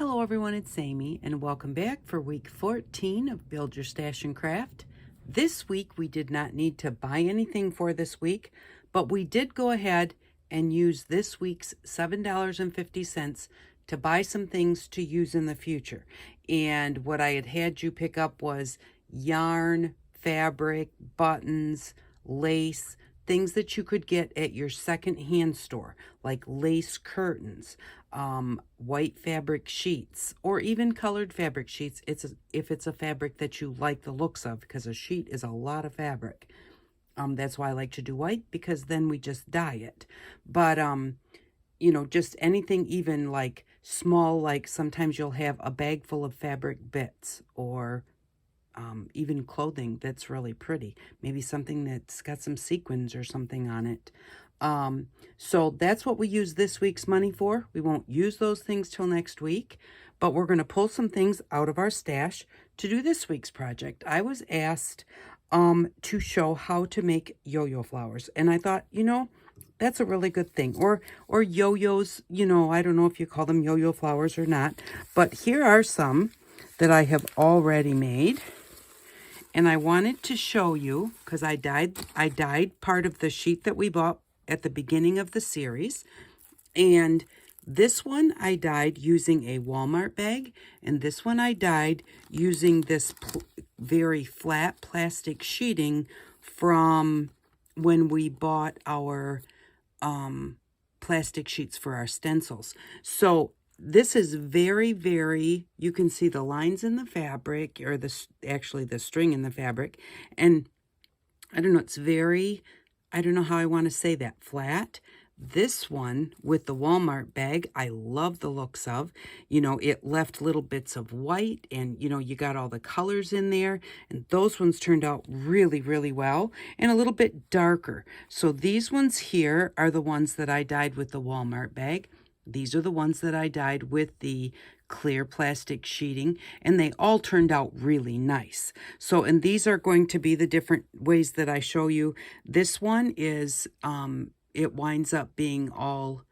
Hello everyone, it's Amy and welcome back for week 14 of Build Your Stash and Craft. This week we did not need to buy anything for this week, but we did go ahead and use this week's $7.50 to buy some things to use in the future. And what I had you pick up was yarn, fabric, buttons, lace, things that you could get at your secondhand store, like lace curtains, white fabric sheets, or even colored fabric sheets. If it's a fabric that you like the looks of, because a sheet is a lot of fabric. That's why I like to do white, because then we just dye it. But you know, just anything, even like small, like sometimes you'll have a bag full of fabric bits, or even clothing that's really pretty. Maybe something that's got some sequins or something on it. So that's what we use this week's money for. We won't use those things till next week, but we're going to pull some things out of our stash to do this week's project. I was asked to show how to make yo-yo flowers, and I thought, you know, that's a really good thing. Or yo-yos, you know, I don't know if you call them yo-yo flowers or not, but here are some that I have already made. And I wanted to show you, because I dyed part of the sheet that we bought at the beginning of the series. And this one I dyed using a Walmart bag. And this one I dyed using this very flat plastic sheeting from when we bought our plastic sheets for our stencils. So this is very, very, you can see the lines in the fabric, or actually the string in the fabric. And I don't know, it's very, I don't know how I want to say that, flat. This one with the Walmart bag, I love the looks of. You know, it left little bits of white, and, you know, you got all the colors in there. And those ones turned out really, really well, and a little bit darker. So these ones here are the ones that I dyed with the Walmart bag. These are the ones that I dyed with the clear plastic sheeting, and they all turned out really nice. So, and these are going to be the different ways that I show you. This one is, it winds up being all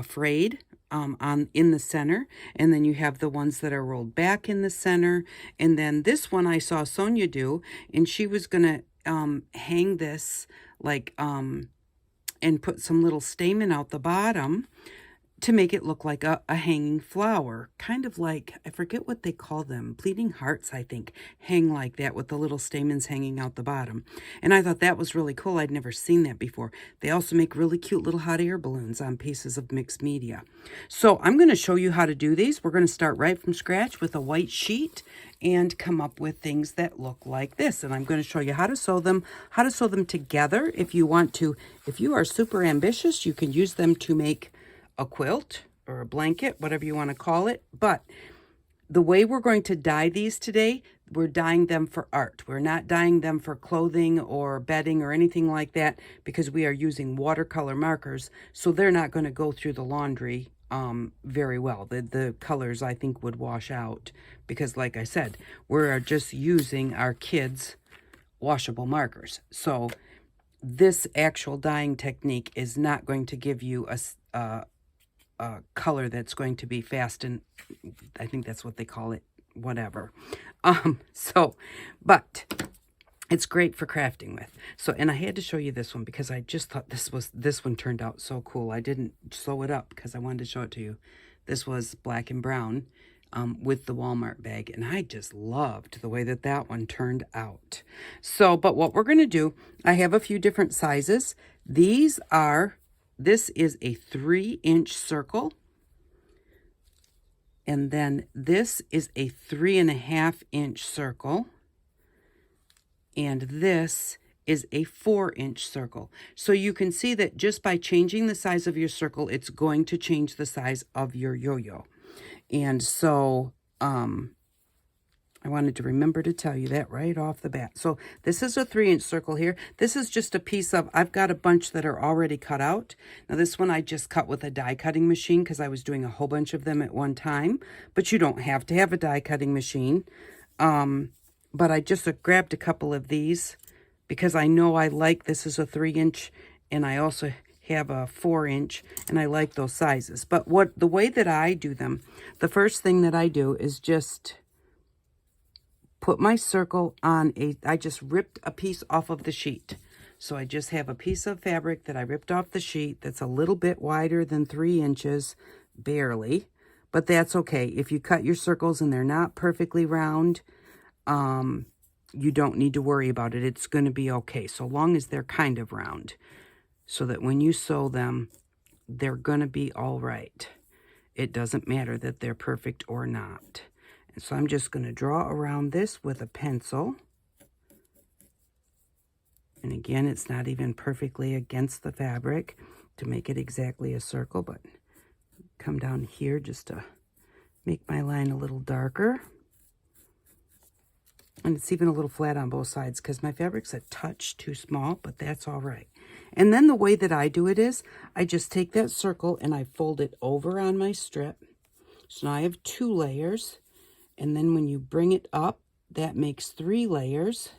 frayed in the center, and then you have the ones that are rolled back in the center. And then this one I saw Sonia do, and she was gonna hang this like and put some little stamen out the bottom to make it look like a hanging flower, kind of like, I forget what they call them, bleeding hearts, I think, hang like that with the little stamens hanging out the bottom. And I thought that was really cool. I'd never seen that before. They also make really cute little hot air balloons on pieces of mixed media. So I'm going to show you how to do these. We're going to start right from scratch with a white sheet and come up with things that look like this. And I'm going to show you how to sew them together if you want to. If you are super ambitious, you can use them to make a quilt or a blanket, whatever you want to call it. But the way we're going to dye these today, we're dyeing them for art. We're not dyeing them for clothing or bedding or anything like that, because we are using watercolor markers, so they're not going to go through the laundry very well. The colors, I think, would wash out, because like I said, we're just using our kids' washable markers. So this actual dyeing technique is not going to give you a color that's going to be fast, and I think that's what they call it, whatever. But it's great for crafting with. So, and I had to show you this one because I just thought this one turned out so cool. I didn't sew it up because I wanted to show it to you. This was black and brown with the Walmart bag, and I just loved the way that one turned out. So, but what we're going to do, I have a few different sizes. This is a 3-inch circle, and then this is a 3.5-inch circle, and this is a 4-inch circle. So you can see that just by changing the size of your circle, it's going to change the size of your yo-yo. And so I wanted to remember to tell you that right off the bat. So this is a 3-inch circle here. This is just a piece of, I've got a bunch that are already cut out. Now this one I just cut with a die cutting machine because I was doing a whole bunch of them at one time. But you don't have to have a die cutting machine. But I just grabbed a couple of these because I know I like, this is a 3-inch, and I also have a 4-inch, and I like those sizes. But the way that I do them, the first thing that I do is just put my circle on I just ripped a piece off of the sheet. So I just have a piece of fabric that I ripped off the sheet that's a little bit wider than 3 inches, barely, but that's okay. If you cut your circles and they're not perfectly round, you don't need to worry about it. It's going to be okay, so long as they're kind of round, so that when you sew them, they're going to be all right. It doesn't matter that they're perfect or not. And so I'm just going to draw around this with a pencil. And again, it's not even perfectly against the fabric to make it exactly a circle, but come down here just to make my line a little darker. And it's even a little flat on both sides because my fabric's a touch too small, but that's all right. And then the way that I do it is I just take that circle and I fold it over on my strip. So now I have 2 layers. And then when you bring it up, that makes 3 layers.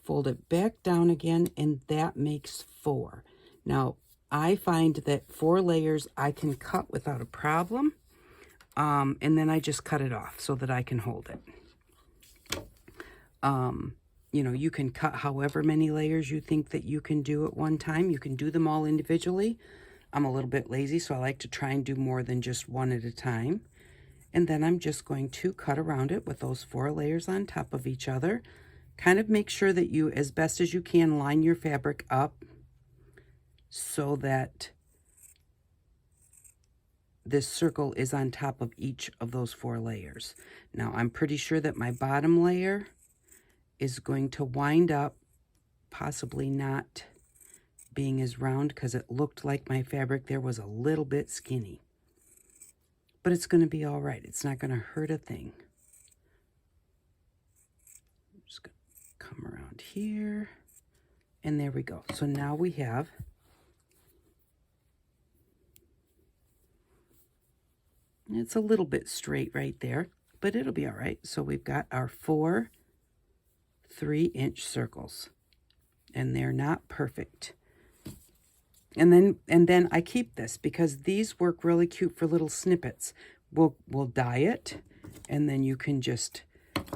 Fold it back down again, and that makes 4. Now, I find that 4 layers I can cut without a problem. And then I just cut it off so that I can hold it. You know, you can cut however many layers you think that you can do at one time. You can do them all individually. I'm a little bit lazy, so I like to try and do more than just one at a time. And then I'm just going to cut around it with those 4 layers on top of each other. Kind of make sure that you, as best as you can, line your fabric up so that this circle is on top of each of those 4 layers. Now, I'm pretty sure that my bottom layer is going to wind up possibly not being as round because it looked like my fabric there was a little bit skinny. But it's going to be all right. It's not going to hurt a thing. I'm just going to come around here. And there we go. So now we have it's a little bit straight right there, but it'll be all right. So we've got our 4 3-inch circles, and they're not perfect. And then I keep this because these work really cute for little snippets. We'll dye it, and then you can just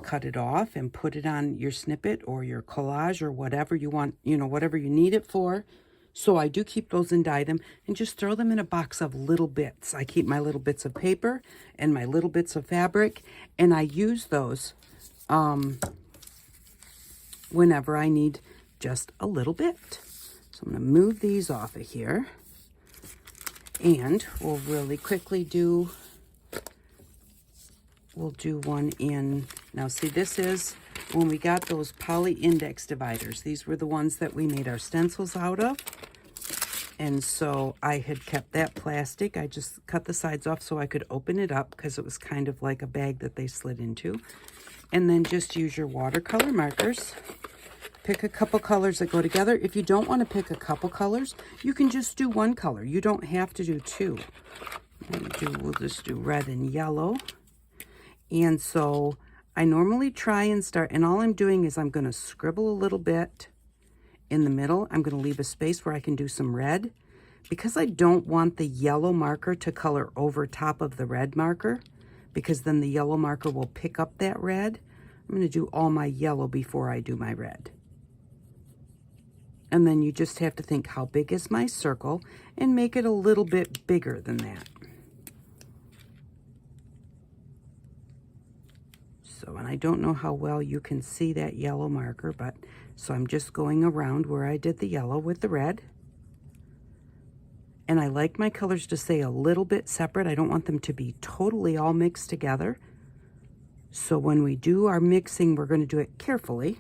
cut it off and put it on your snippet or your collage or whatever you want, you know, whatever you need it for. So I do keep those and dye them and just throw them in a box of little bits. I keep my little bits of paper and my little bits of fabric, and I use those whenever I need just a little bit. So I'm going to move these off of here, and we'll really quickly we'll do one in, now see, this is when we got those poly index dividers. These were the ones that we made our stencils out of. And so I had kept that plastic. I just cut the sides off so I could open it up because it was kind of like a bag that they slid into. And then just use your watercolor markers. Pick a couple colors that go together. If you don't want to pick a couple colors, you can just do one color. You don't have to do 2. We'll just do red and yellow. And so I normally try and start, and all I'm doing is I'm going to scribble a little bit in the middle. I'm going to leave a space where I can do some red because I don't want the yellow marker to color over top of the red marker, because then the yellow marker will pick up that red. I'm going to do all my yellow before I do my red. And then you just have to think, how big is my circle, and make it a little bit bigger than that. So, and I don't know how well you can see that yellow marker, but so I'm just going around where I did the yellow with the red. And I like my colors to stay a little bit separate. I don't want them to be totally all mixed together. So when we do our mixing, we're going to do it carefully.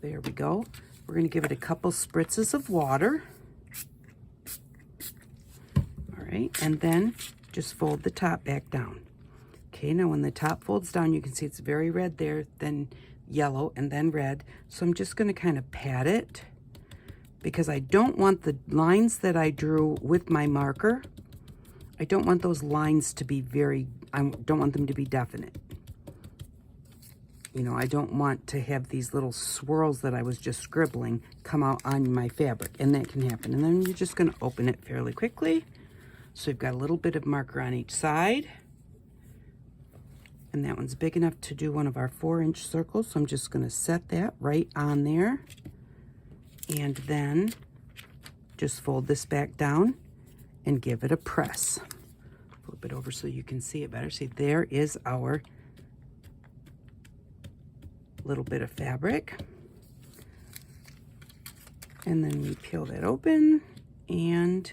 There we go. We're going to give it a couple spritzes of water. All right, and then just fold the top back down. Okay, now when the top folds down, you can see it's very red there, then yellow, and then red. So I'm just going to kind of pat it because I don't want the lines that I drew with my marker, I don't want those lines to be I don't want them to be definite. You know, I don't want to have these little swirls that I was just scribbling come out on my fabric, and that can happen. And then you're just going to open it fairly quickly. So you've got a little bit of marker on each side. And that one's big enough to do one of our 4-inch circles. So I'm just going to set that right on there. And then just fold this back down and give it a press. Flip it over so you can see it better. See, there is our little bit of fabric. And then we peel that open, and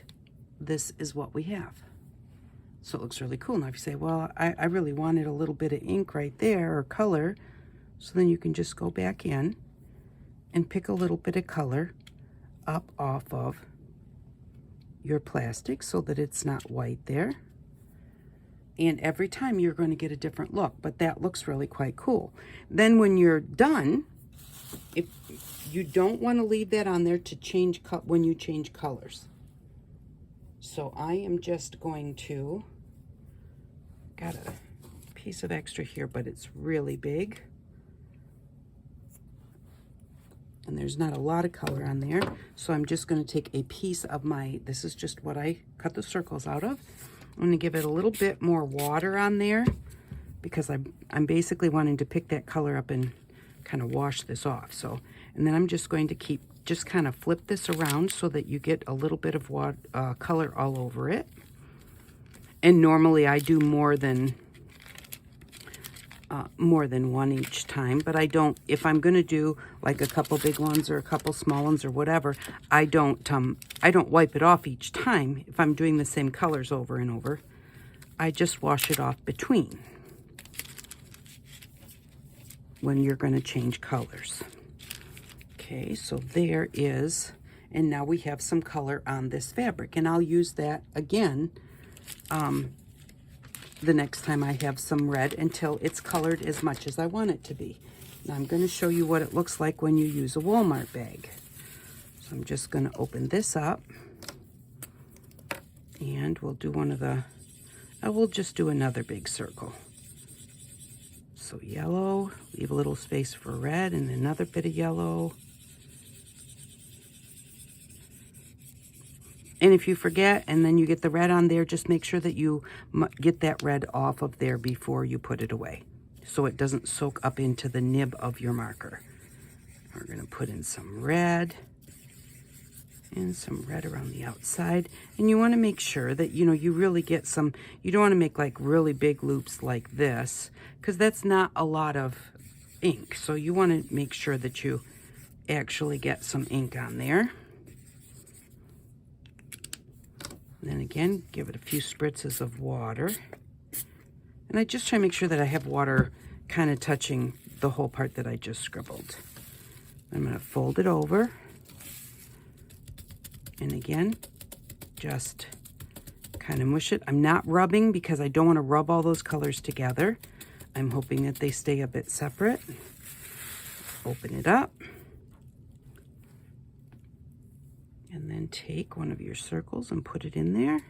this is what we have. So it looks really cool. Now if you say, well, I really wanted a little bit of ink right there, or color, so then you can just go back in and pick a little bit of color up off of your plastic so that it's not white there. And every time you're going to get a different look, but that looks really quite cool. Then when you're done, if you don't want to leave that on there to change when you change colors. So I am just going to, got a piece of extra here, but it's really big. And there's not a lot of color on there. So I'm just going to take a piece of my, this is just what I cut the circles out of. I'm going to give it a little bit more water on there because I'm basically wanting to pick that color up and kind of wash this off. So, and then I'm just going to just kind of flip this around so that you get a little bit of color all over it. And normally I do more than one each time, but I don't, if I'm going to do like a couple big ones or a couple small ones or whatever, I don't wipe it off each time. If I'm doing the same colors over and over, I just wash it off between when you're going to change colors. Okay, so there is, and now we have some color on this fabric, and I'll use that again the next time I have some red until it's colored as much as I want it to be. Now I'm going to show you what it looks like when you use a Walmart bag. So I'm just going to open this up, and we'll do one of the, I will just do another big circle. So yellow, leave a little space for red and another bit of yellow. And if you forget and then you get the red on there, just make sure that you get that red off of there before you put it away, so it doesn't soak up into the nib of your marker. We're going to put in some red and some red around the outside. And you want to make sure that, you know, you really get some, you don't want to make like really big loops like this, because that's not a lot of ink. So you want to make sure that you actually get some ink on there. And then again, give it a few spritzes of water. And I just try to make sure that I have water kind of touching the whole part that I just scribbled. I'm going to fold it over. And again, just kind of mush it. I'm not rubbing because I don't want to rub all those colors together. I'm hoping that they stay a bit separate. Open it up. And then take one of your circles and put it in there.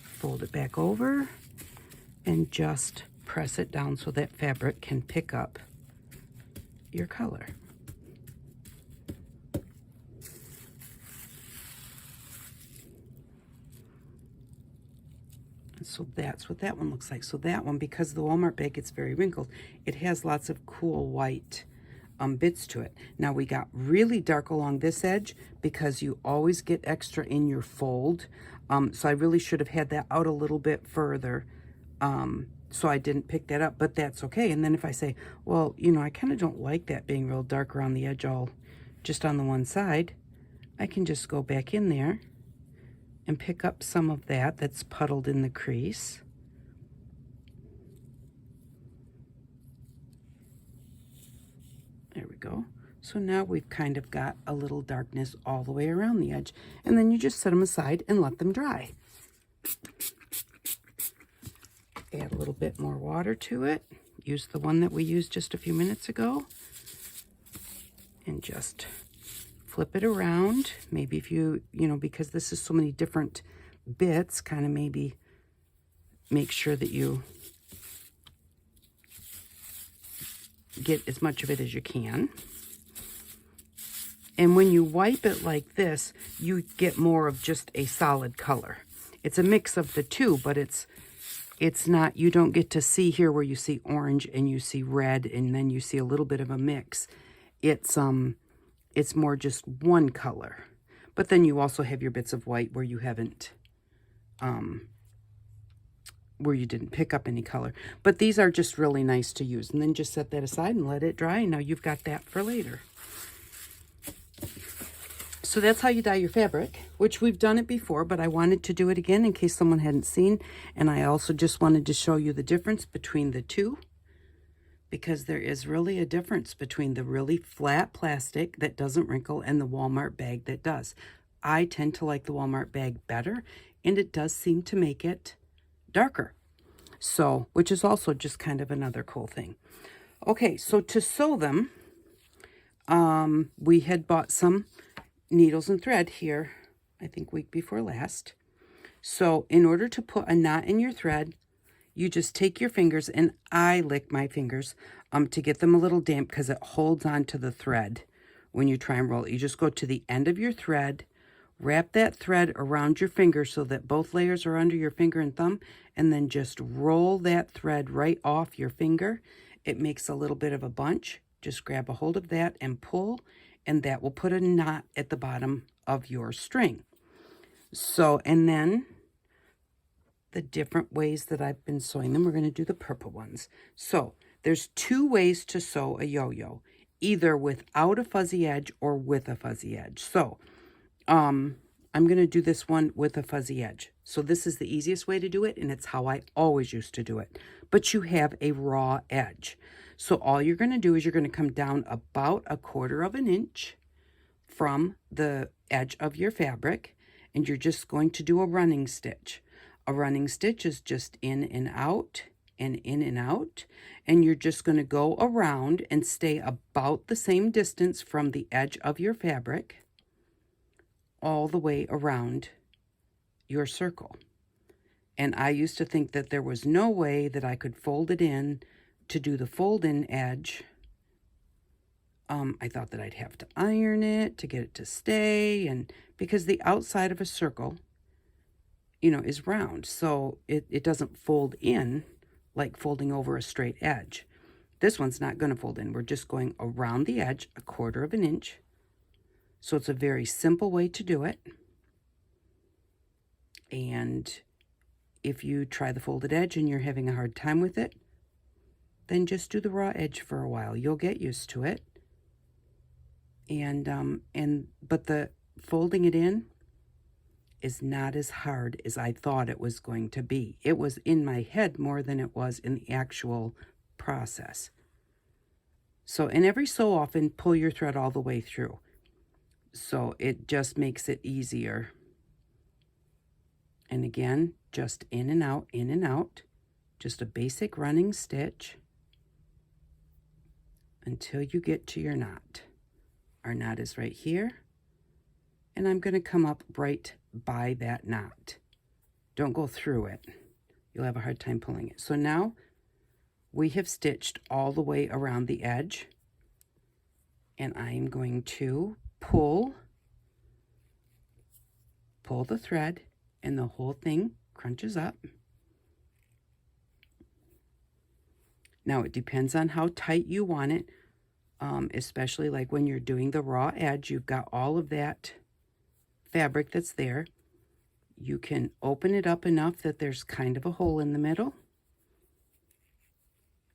Fold it back over and just press it down so that fabric can pick up your color. And so that's what that one looks like. So that one, because the Walmart bag gets very wrinkled, it has lots of cool white bits to it. Now we got really dark along this edge because you always get extra in your fold. So I really should have had that out a little bit further. So I didn't pick that up, but that's okay. And then if I say, well, you know, I kind of don't like that being real dark around the edge all just on the one side, I can just go back in there and pick up some of that that's puddled in the crease. There we go. So now we've kind of got a little darkness all the way around the edge. And then you just set them aside and let them dry. Add a little bit more water to it. Use the one that we used just a few minutes ago. And just flip it around. Maybe if you know, because this is so many different bits, kind of maybe make sure that you get as much of it as you can. And when you wipe it like this, you get more of just a solid color. It's a mix of the two, but it's not, you don't get to see here where you see orange and you see red and then you see a little bit of a mix. It's more just one color. But then you also have your bits of white where you haven't, where you didn't pick up any color. But these are just really nice to use. And then just set that aside and let it dry. Now you've got that for later. So that's how you dye your fabric, which we've done it before, but I wanted to do it again in case someone hadn't seen. And I also just wanted to show you the difference between the two, because there is really a difference between the really flat plastic that doesn't wrinkle and the Walmart bag that does. I tend to like the Walmart bag better, and it does seem to make it darker. So, which is also just kind of another cool thing. Okay, so to sew them, we had bought some needles and thread here, I think week before last. So in order to put a knot in your thread, you just take your fingers, and I lick my fingers to get them a little damp because it holds on to the thread when you try and roll it. You just go to the end of your thread, wrap that thread around your finger so that both layers are under your finger and thumb, and then just roll that thread right off your finger. It makes a little bit of a bunch. Just grab a hold of that and pull, and that will put a knot at the bottom of your string. So, and then the different ways that I've been sewing them, we're going to do the purple ones. So there's two ways to sew a yo-yo, either without a fuzzy edge or with a fuzzy edge. So I'm going to do this one with a fuzzy edge. So this is the easiest way to do it, and it's how I always used to do it. But you have a raw edge. So all you're going to do is you're going to come down about 1/4 of an inch from the edge of your fabric, and you're just going to do a running stitch. A running stitch is just in and out and in and out, and you're just going to go around and stay about the same distance from the edge of your fabric all the way around your circle. And I used to think that there was no way that I could fold it in to do the fold-in edge. I thought that I'd have to iron it to get it to stay, and because the outside of a circle, you know, is round, so it doesn't fold in like folding over a straight edge. This one's not going to fold in. We're just going around the edge 1/4 of an inch. So it's a very simple way to do it. And if you try the folded edge and you're having a hard time with it, then just do the raw edge for a while. You'll get used to it. But the folding it in is not as hard as I thought it was going to be. It was in my head more than it was in the actual process. So, and every so often, pull your thread all the way through. So it just makes it easier. And again, just in and out, just a basic running stitch until you get to your knot. Our knot is right here, and I'm going to come up right by that knot. Don't go through it. You'll have a hard time pulling it. So now we have stitched all the way around the edge, and I'm going to pull the thread, and the whole thing crunches up. Now it depends on how tight you want it, especially like when you're doing the raw edge. You've got all of that fabric that's there. You can open it up enough that there's kind of a hole in the middle.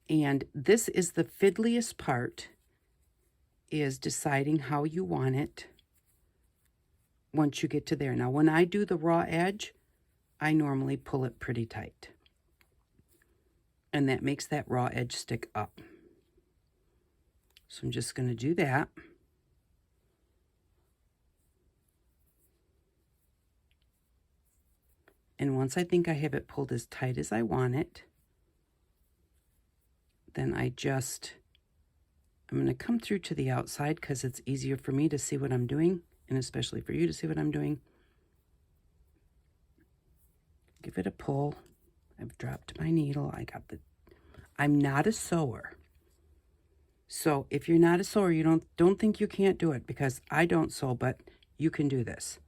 And this is the fiddliest part, is deciding how you want it once you get to there. Now, when I do the raw edge, I normally pull it pretty tight. And that makes that raw edge stick up. So I'm just going to do that. And once I think I have it pulled as tight as I want it, then I'm going to come through to the outside because it's easier for me to see what I'm doing, and especially for you to see what I'm doing. Give it a pull. I've dropped my needle. I'm not a sewer. So if you're not a sewer, you don't think you can't do it, because I don't sew, but you can do this.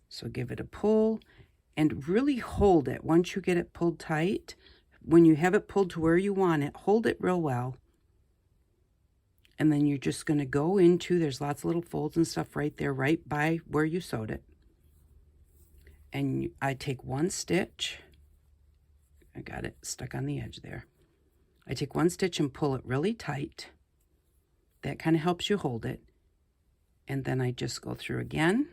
So give it a pull and really hold it. Once you get it pulled tight, when you have it pulled to where you want it, hold it real well. And then you're just going to go into, there's lots of little folds and stuff right there, right by where you sewed it. And I take one stitch. I got it stuck on the edge there. I take one stitch and pull it really tight. That kind of helps you hold it. And then I just go through again.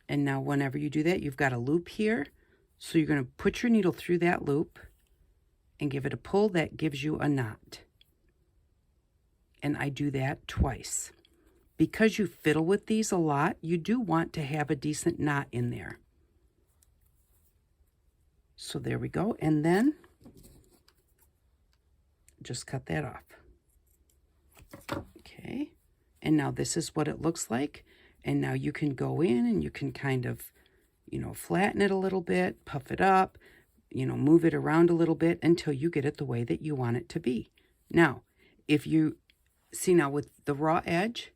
And now whenever you do that, you've got a loop here. So you're going to put your needle through that loop and give it a pull. That gives you a knot. And I do that twice. Because you fiddle with these a lot, you do want to have a decent knot in there. So there we go. And then just cut that off. Okay. And now this is what it looks like. And now you can go in and you can kind of, flatten it a little bit, puff it up, move it around a little bit until you get it the way that you want it to be. Now, if you see, now with the raw edge,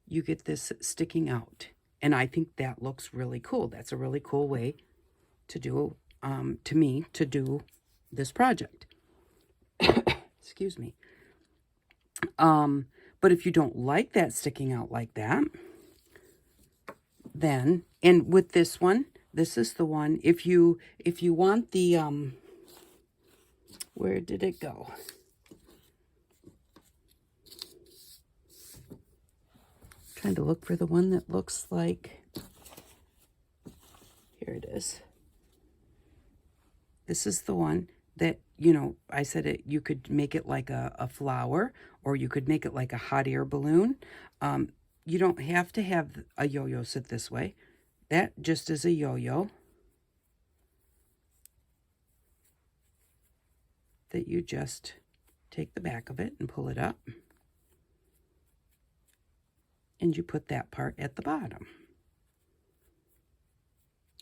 you get this sticking out. And I think that looks really cool. That's a really cool way to do, to do this project. Excuse me. But if you don't like that sticking out like that, then, and with this one, this is the one, if you want the, where did it go? Trying to look for the one that looks like, here it is. This is the one that, I said you could make it like a flower, or you could make it like a hot air balloon. You don't have to have a yo-yo sit this way. That just is a yo-yo that you just take the back of it and pull it up. And you put that part at the bottom.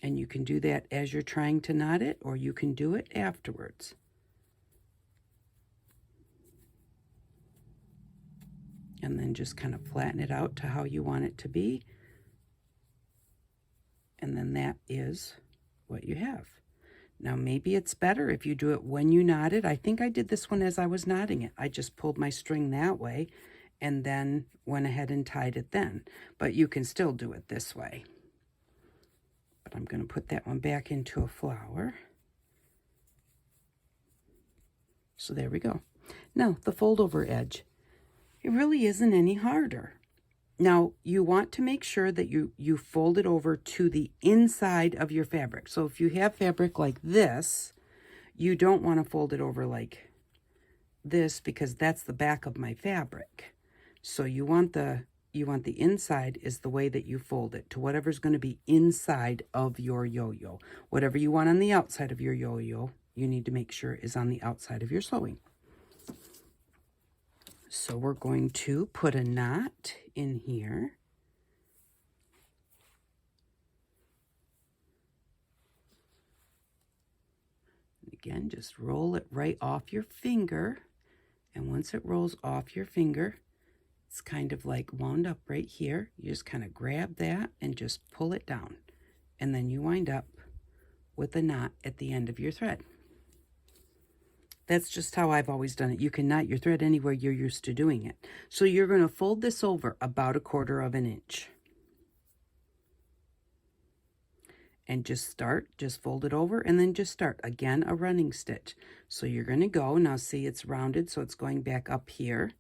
And you can do that as you're trying to knot it, or you can do it afterwards. And then just kind of flatten it out to how you want it to be. And then that is what you have. Now maybe it's better if you do it when you knot it. I think I did this one as I was knotting it. I just pulled my string that way and then went ahead and tied it then. But you can still do it this way. But I'm going to put that one back into a flower. So there we go. Now the fold over edge. It really isn't any harder. Now, you want to make sure that you fold it over to the inside of your fabric. So if you have fabric like this, you don't want to fold it over like this, because that's the back of my fabric. So you want the inside is the way that you fold it to whatever's going to be inside of your yo-yo. Whatever you want on the outside of your yo-yo, you need to make sure is on the outside of your sewing. So we're going to put a knot in here. Again, just roll it right off your finger. And once it rolls off your finger, it's kind of like wound up right here. You just kind of grab that and just pull it down. And then you wind up with a knot at the end of your thread. That's just how I've always done it. You can knot your thread anywhere you're used to doing it. So you're going to fold this over about 1/4 inch. And just fold it over and then just start. Again, a running stitch. So you're going to go, now see it's rounded, so it's going back up here.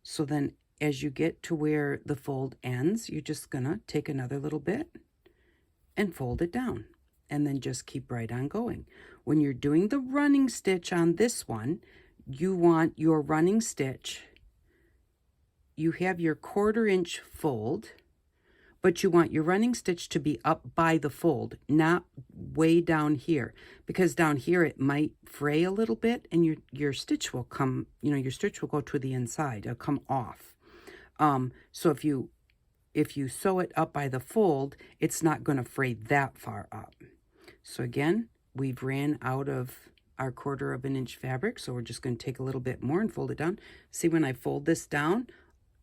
So then as you get to where the fold ends, you're just going to take another little bit and fold it down. And then just keep right on going. When you're doing the running stitch on this one, you want your running stitch, you have your 1/4 inch fold, but you want your running stitch to be up by the fold, not way down here, because down here it might fray a little bit and your stitch will come, your stitch will go to the inside, it'll come off. So if you sew it up by the fold, it's not going to fray that far up. So again, we've ran out of our 1/4 of an inch fabric, so we're just going to take a little bit more and fold it down. See, when I fold this down,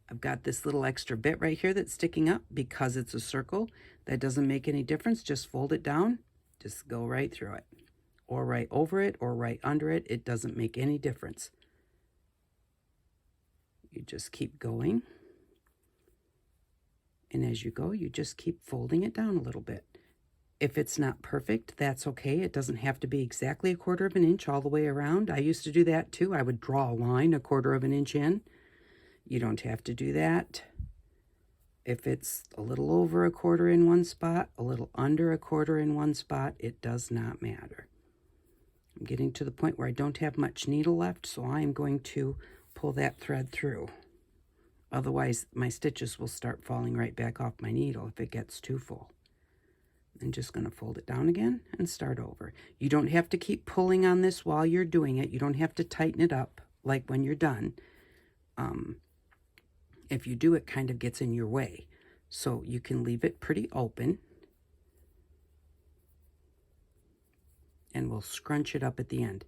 I've got this little extra bit right here that's sticking up because it's a circle. That doesn't make any difference. Just fold it down. Just go right through it, or right over it, or right under it. It doesn't make any difference. You just keep going. And as you go, you just keep folding it down a little bit. If it's not perfect, that's okay. It doesn't have to be exactly a 1/4 of an inch all the way around. I used to do that too. I would draw a line a 1/4 of an inch in. You don't have to do that. If it's a little over a 1/4 in one spot, a little under a 1/4 in one spot, it does not matter. I'm getting to the point where I don't have much needle left, so I am going to pull that thread through. Otherwise, my stitches will start falling right back off my needle if it gets too full. I'm just going to fold it down again and start over. You don't have to keep pulling on this while you're doing it. You don't have to tighten it up like when you're done. If you do, it kind of gets in your way. So you can leave it pretty open. And we'll scrunch it up at the end.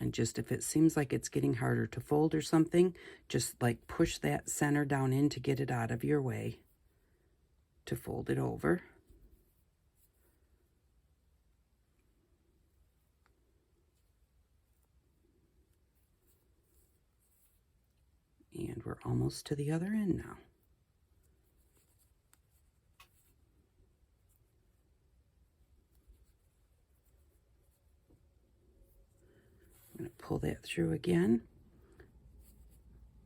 And just if it seems like it's getting harder to fold or something, just like push that center down in to get it out of your way to fold it over. And we're almost to the other end now. I'm going to pull that through again.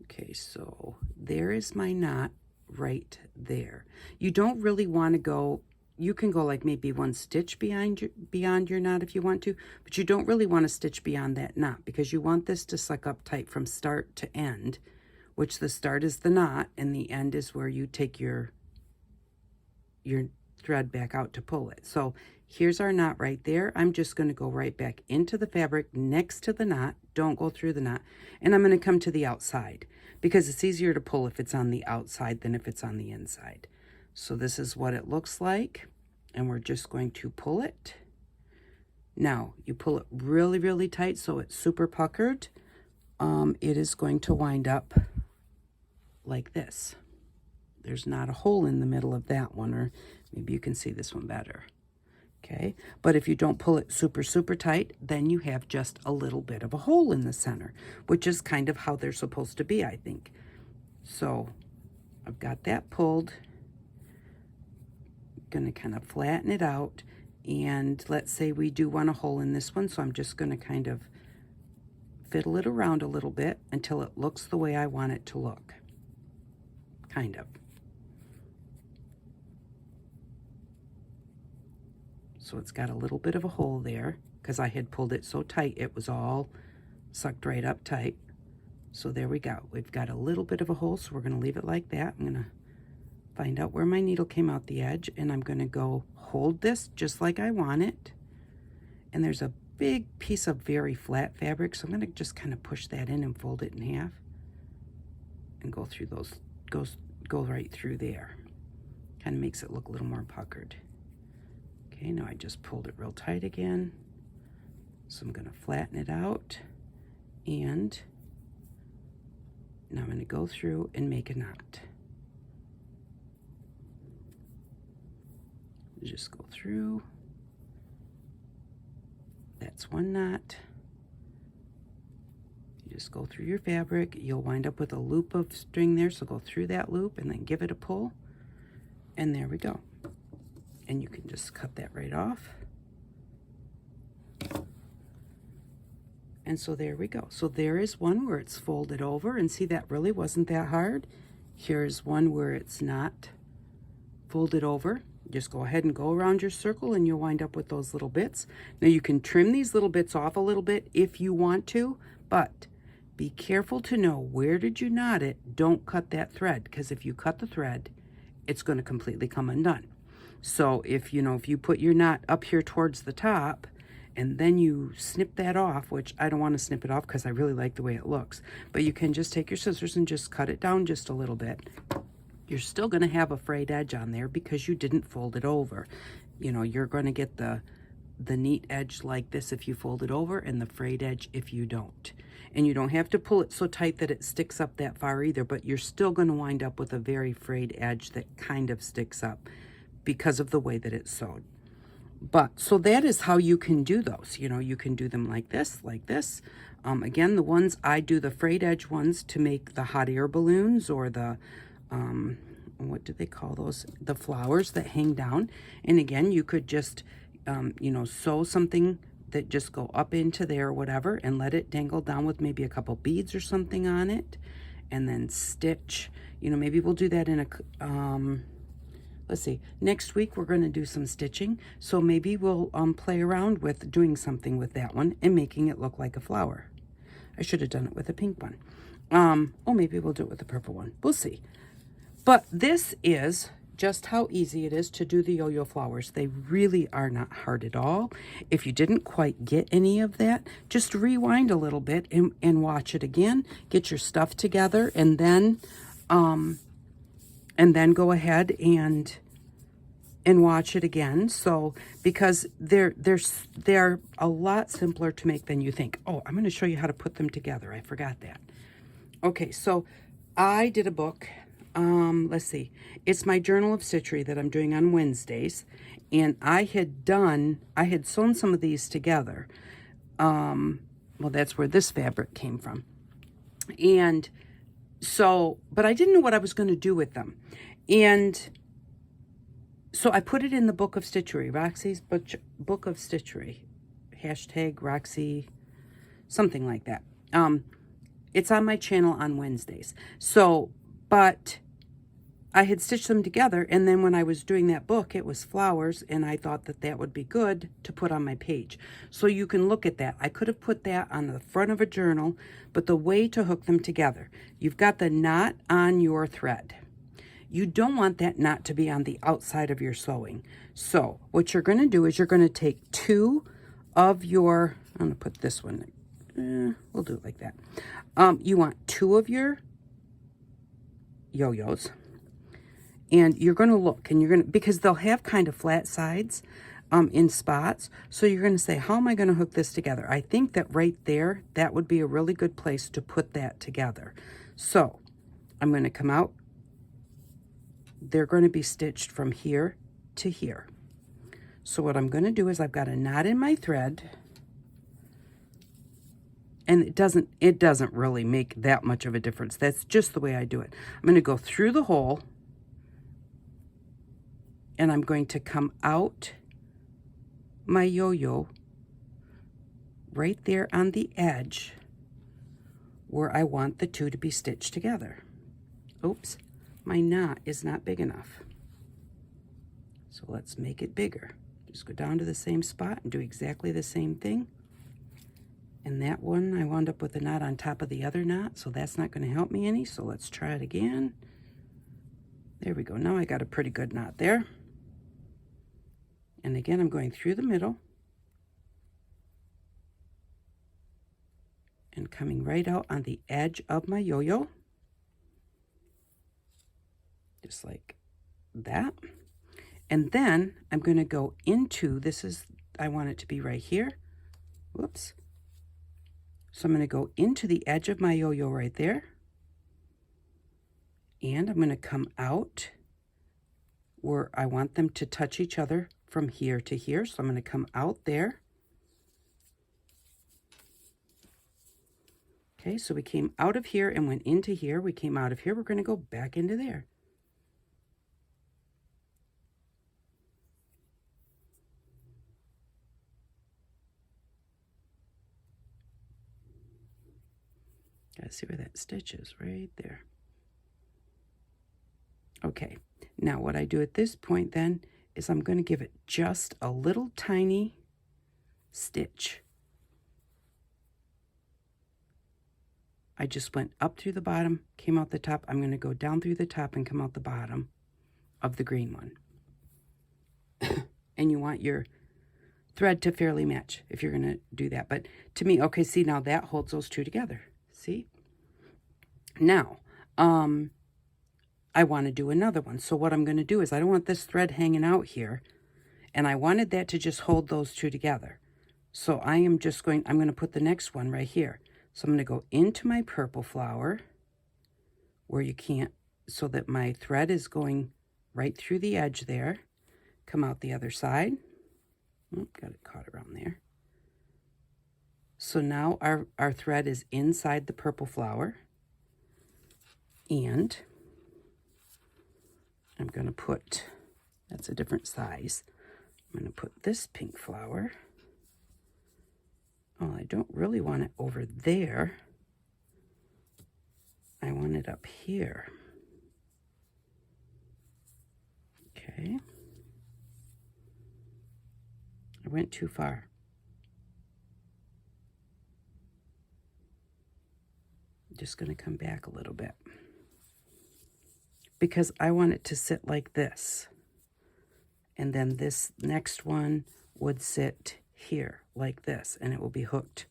Okay, so there is my knot right there. You don't really want to go, you can go like maybe 1 stitch beyond your knot if you want to, but you don't really want to stitch beyond that knot because you want this to suck up tight from start to end, which the start is the knot and the end is where you take your thread back out to pull it. So here's our knot right there. I'm just going to go right back into the fabric next to the knot. Don't go through the knot. And I'm going to come to the outside because it's easier to pull if it's on the outside than if it's on the inside. So this is what it looks like. And we're just going to pull it. Now, you pull it really, really tight so it's super puckered. It is going to wind up like this. There's not a hole in the middle of that one, or maybe you can see this one better. Okay, but if you don't pull it super, super tight, then you have just a little bit of a hole in the center, which is kind of how they're supposed to be, I think. So I've got that pulled. I'm going to kind of flatten it out, and let's say we do want a hole in this one, so I'm just going to kind of fiddle it around a little bit until it looks the way I want it to look. Kind of. So it's got a little bit of a hole there because I had pulled it so tight it was all sucked right up tight. So there we go. We've got a little bit of a hole, so we're going to leave it like that. I'm going to find out where my needle came out the edge, and I'm going to go hold this just like I want it. And there's a big piece of very flat fabric, so I'm going to just kind of push that in and fold it in half and go through those, go right through there. Kind of makes it look a little more puckered. Okay, now I just pulled it real tight again. So I'm going to flatten it out, and now I'm going to go through and make a knot. Just go through. That's one knot. You just go through your fabric. You'll wind up with a loop of string there, so go through that loop and then give it a pull. And there we go. And you can just cut that right off. And so there we go. So there is one where it's folded over, and see, that really wasn't that hard. Here's one where it's not folded over. Just go ahead and go around your circle and you'll wind up with those little bits. Now you can trim these little bits off a little bit if you want to, but be careful to know where did you knot it. Don't cut that thread, because if you cut the thread, it's going to completely come undone. So if you put your knot up here towards the top and then you snip that off, which I don't want to snip it off because I really like the way it looks, but you can just take your scissors and just cut it down just a little bit. You're still going to have a frayed edge on there because you didn't fold it over. You know, you're going to get the neat edge like this if you fold it over, and the frayed edge if you don't. And you don't have to pull it so tight that it sticks up that far either, but you're still going to wind up with a very frayed edge that kind of sticks up because of the way that it's sewed. But so that is how you can do those. You know, you can do them like this, like this. Again, the ones I do, the frayed edge ones, to make the hot air balloons, or the what do they call those? The flowers that hang down. And again, you could just you know, sew something that just go up into there or whatever, and let it dangle down with maybe a couple beads or something on it, and then stitch. You know, maybe we'll do that in a let's see, next week we're going to do some stitching, so maybe we'll play around with doing something with that one and making it look like a flower. I should have done it with a pink one. Oh, maybe we'll do it with the purple one. We'll see. But this is just how easy it is to do the yo-yo flowers. They really are not hard at all. If you didn't quite get any of that, just rewind a little bit and watch it again. Get your stuff together, and then go ahead and watch it again. So because they're a lot simpler to make than you think. Oh, I'm going to show you how to put them together. I forgot that. Okay, so I did a book. Let's see. It's my journal of stitchery that I'm doing on Wednesdays, and I had sewn some of these together. Well, that's where this fabric came from. And so, but I didn't know what I was going to do with them. And so I put it in the book of stitchery, Roxy's book of stitchery, hashtag Roxy, something like that. It's on my channel on Wednesdays. So, but I had stitched them together, and then when I was doing that book, it was flowers, and I thought that that would be good to put on my page. So you can look at that. I could have put that on the front of a journal, but the way to hook them together, you've got the knot on your thread. You don't want that knot to be on the outside of your sewing. So what you're going to do is you're going to take two of your, I'm going to put this one, we'll do it like that. You want two of your yo-yos, and you're going to look, and you're going to, because they'll have kind of flat sides in spots, so you're going to say, how am I going to hook this together? I think that right there, that would be a really good place to put that together. So I'm going to come out. They're going to be stitched from here to here. So what I'm going to do is I've got a knot in my thread, and it doesn't really make that much of a difference. That's just the way I do it. I'm going to go through the hole, and I'm going to come out my yo-yo right there on the edge where I want the two to be stitched together. Oops, my knot is not big enough. So let's make it bigger. Just go down to the same spot and do exactly the same thing. And that one, I wound up with a knot on top of the other knot, so that's not going to help me any. So let's try it again. There we go. Now I got a pretty good knot there. And again, I'm going through the middle and coming right out on the edge of my yo-yo, just like that. And then I'm going to go into, I want it to be right here. Whoops. So I'm going to go into the edge of my yo-yo right there. And I'm going to come out where I want them to touch each other from here to here. So I'm going to come out there. Okay, so we came out of here and went into here. We came out of here. We're going to go back into there. Gotta see where that stitch is, right there. Okay, now what I do at this point then is I'm going to give it just a little tiny stitch. I just went up through the bottom, came out the top. I'm going to go down through the top and come out the bottom of the green one. And you want your thread to fairly match if you're going to do that. But to me, okay, see, now that holds those two together. See? Now, I want to do another one. So what I'm going to do is I don't want this thread hanging out here, and I wanted that to just hold those two together. So I'm going to put the next one right here. So I'm going to go into my purple flower where you can't, so that my thread is going right through the edge there. Come out the other side. Oh, got it caught around there. So now our thread is inside the purple flower. And I'm going to put, that's a different size. I'm going to put this pink flower. Oh, I don't really want it over there. I want it up here. Okay. I went too far. I'm just going to come back a little bit, because I want it to sit like this. And then this next one would sit here like this, and it will be hooked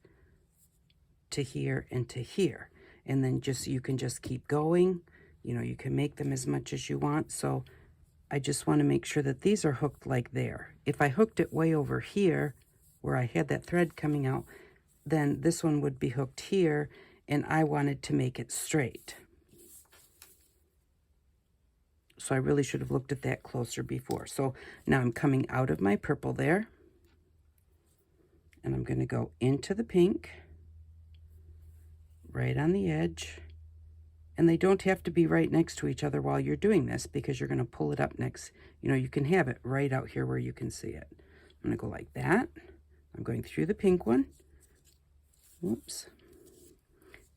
to here and to here. And then you can just keep going. You know, you can make them as much as you want. So I just want to make sure that these are hooked like there. If I hooked it way over here where I had that thread coming out, then this one would be hooked here, and I wanted to make it straight. So I really should have looked at that closer before. So now I'm coming out of my purple there, and I'm going to go into the pink, right on the edge. And they don't have to be right next to each other while you're doing this, because you're going to pull it up next. You know, you can have it right out here where you can see it. I'm going to go like that. I'm going through the pink one. Whoops.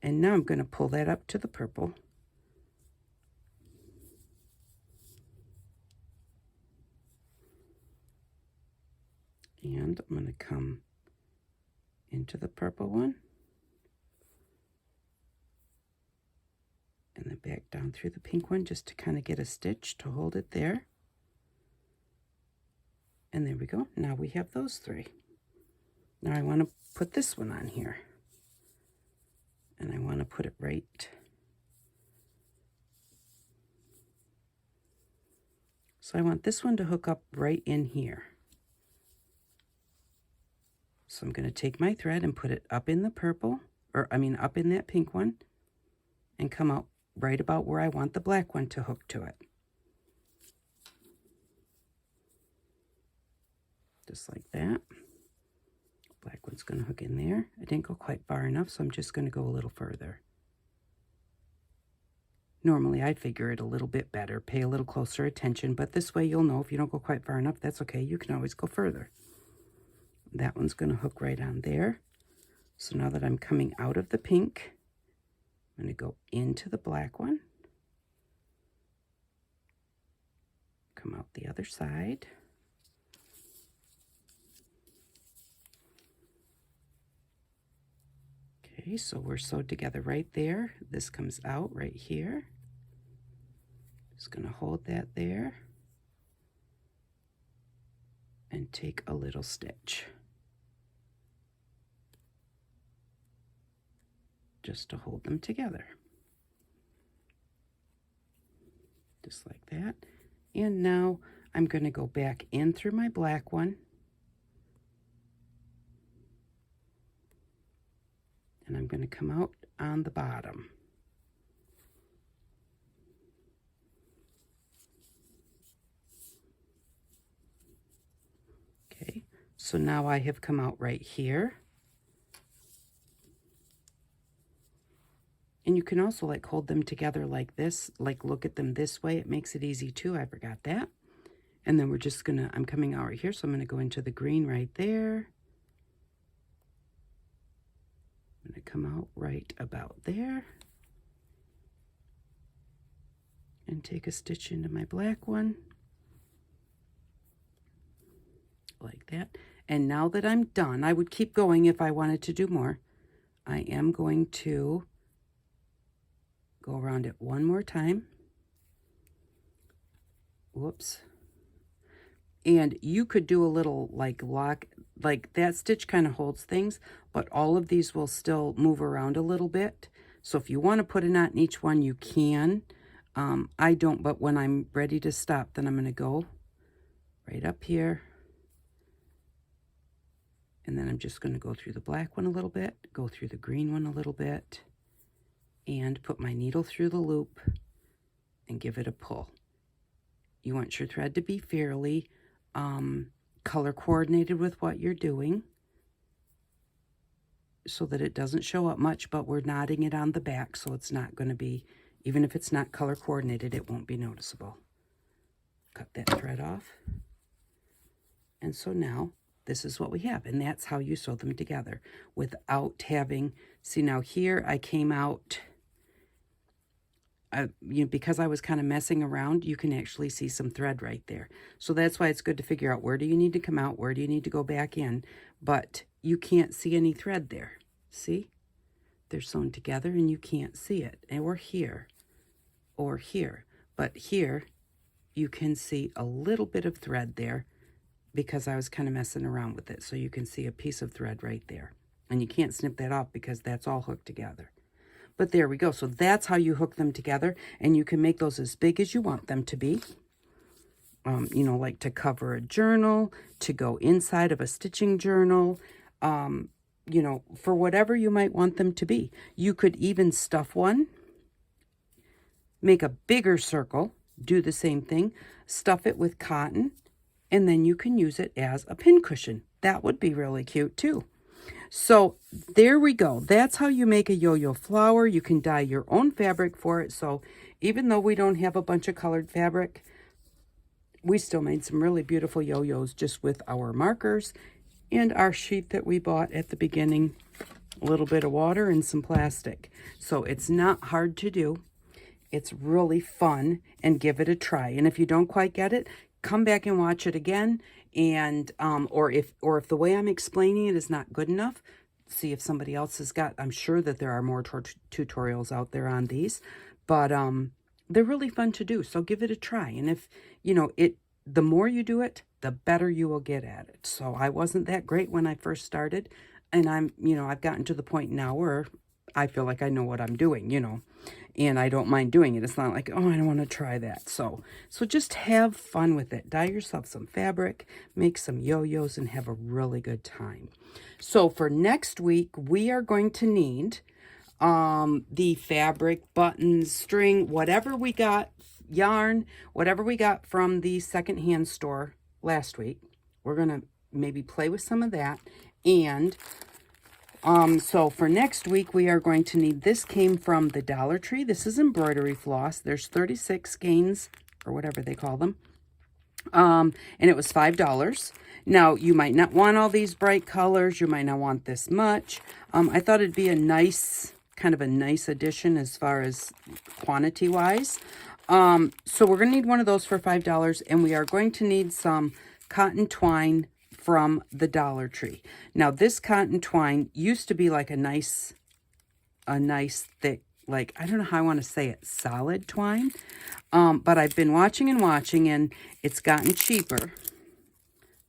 And now I'm going to pull that up to the purple. And I'm going to come into the purple one. And then back down through the pink one just to kind of get a stitch to hold it there. And there we go. Now we have those three. Now I want to put this one on here. And I want to put it right. So I want this one to hook up right in here. So I'm going to take my thread and put it up in the purple, or I mean up in that pink one, and come out right about where I want the black one to hook to it. Just like that. Black one's going to hook in there. I didn't go quite far enough, so I'm just going to go a little further. Normally I'd figure it a little bit better, pay a little closer attention, but this way you'll know if you don't go quite far enough, that's okay. You can always go further. That one's going to hook right on there. So now that I'm coming out of the pink, I'm going to go into the black one. Come out the other side. Okay, so we're sewed together right there. This comes out right here. Just going to hold that there and take a little stitch just to hold them together. Just like that. And now I'm going to go back in through my black one. And I'm going to come out on the bottom. Okay, so now I have come out right here. And you can also like hold them together like this, like look at them this way. It makes it easy too. I forgot that. And then we're just gonna, I'm coming out right here, so I'm gonna go into the green right there. I'm gonna come out right about there. And take a stitch into my black one. Like that. And now that I'm done, I would keep going if I wanted to do more. I am going to go around it one more time. Whoops. And you could do a little like lock, like that stitch kind of holds things, but all of these will still move around a little bit. So if you want to put a knot in each one, you can. I don't, but when I'm ready to stop, then I'm going to go right up here. And then I'm just going to go through the black one a little bit, go through the green one a little bit, and put my needle through the loop and give it a pull. You want your thread to be fairly color coordinated with what you're doing so that it doesn't show up much, but we're knotting it on the back, so it's not going to be, even if it's not color coordinated, it won't be noticeable. Cut that thread off. And so now this is what we have, and that's how you sew them together without having, see now here I came out, because I was kind of messing around, you can actually see some thread right there. So that's why it's good to figure out where do you need to come out, where do you need to go back in, but you can't see any thread there. See? They're sewn together and you can't see it. Or here, or here. But here, you can see a little bit of thread there because I was kind of messing around with it. So you can see a piece of thread right there. And you can't snip that off because that's all hooked together. But there we go. So that's how you hook them together. And you can make those as big as you want them to be. You know, like to cover a journal, to go inside of a stitching journal, you know, for whatever you might want them to be. You could even stuff one, make a bigger circle, do the same thing, stuff it with cotton, and then you can use it as a pincushion. That would be really cute too. So there we go. That's how you make a yo-yo flower. You can dye your own fabric for it. So even though we don't have a bunch of colored fabric, we still made some really beautiful yo-yos just with our markers and our sheet that we bought at the beginning, a little bit of water and some plastic. So it's not hard to do. It's really fun, and give it a try. And if you don't quite get it, come back and watch it again. And or if the way I'm explaining it is not good enough, see if somebody else has got. I'm sure that there are more tutorials out there on these, but they're really fun to do. So give it a try. And if you know it, the more you do it, the better you will get at it. So I wasn't that great when I first started, and I've gotten to the point now where I feel like I know what I'm doing, and I don't mind doing it. It's not like, oh, I don't want to try that. So just have fun with it. Dye yourself some fabric, make some yo-yos, and have a really good time. So for next week, we are going to need the fabric, buttons, string, whatever we got, yarn, whatever we got from the secondhand store last week. We're going to maybe play with some of that. And so for next week, we are going to need, this came from the Dollar Tree. This is embroidery floss. There's 36 skeins, or whatever they call them. And it was $5. Now, you might not want all these bright colors. You might not want this much. I thought it'd be a nice, kind of a nice addition as far as quantity-wise. So we're going to need one of those for $5, and we are going to need some cotton twine from the Dollar Tree. Now, this cotton twine used to be like a nice thick, like, I don't know how I want to say it, solid twine. But I've been watching, and it's gotten cheaper.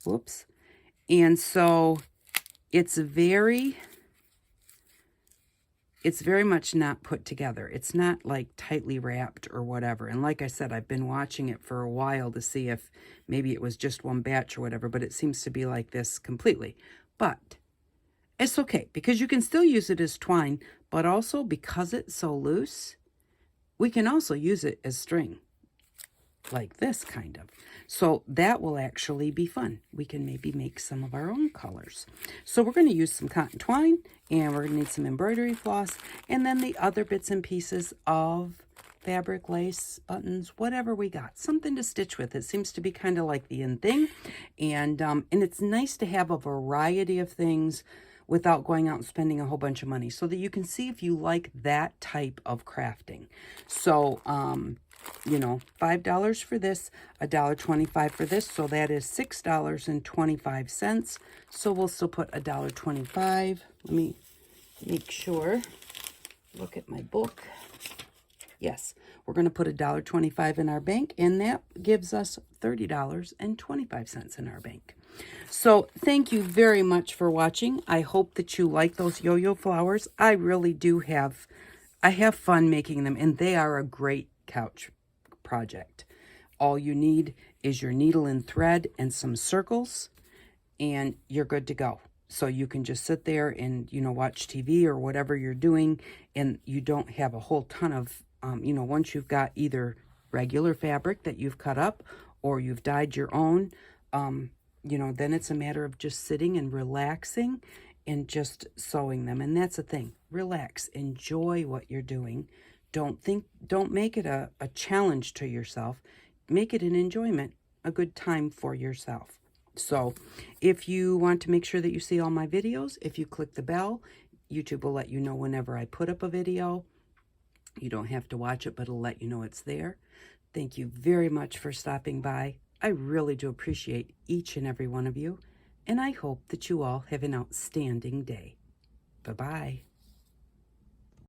Whoops. And so it's very much not put together. It's not like tightly wrapped or whatever. And like I said, I've been watching it for a while to see if maybe it was just one batch or whatever, but it seems to be like this completely. But it's okay because you can still use it as twine, but also because it's so loose, we can also use it as string, like this kind of. So that will actually be fun. We can maybe make some of our own colors. So we're going to use some cotton twine, and we're going to need some embroidery floss, and then the other bits and pieces of fabric, lace, buttons, whatever we got. Something to stitch with. It seems to be kind of like the in thing. And it's nice to have a variety of things without going out and spending a whole bunch of money, so that you can see if you like that type of crafting. So, $5 for this, $1.25 for this, so that is $6.25. So we'll still put $1.25. Let me make sure. Look at my book. Yes, we're going to put $1.25 in our bank, and that gives us $30.25 in our bank. So thank you very much for watching. I hope that you like those yo-yo flowers. I really do I have fun making them, and they are a great couch project. All you need is your needle and thread and some circles, and you're good to go. So you can just sit there and, watch TV or whatever you're doing, and you don't have a whole ton of, once you've got either regular fabric that you've cut up or you've dyed your own, then it's a matter of just sitting and relaxing and just sewing them. And that's the thing. Relax. Enjoy what you're doing. Don't make it a challenge to yourself. Make it an enjoyment, a good time for yourself. So if you want to make sure that you see all my videos, if you click the bell, YouTube will let you know whenever I put up a video. You don't have to watch it, but it'll let you know it's there. Thank you very much for stopping by. I really do appreciate each and every one of you, and I hope that you all have an outstanding day. Bye-bye.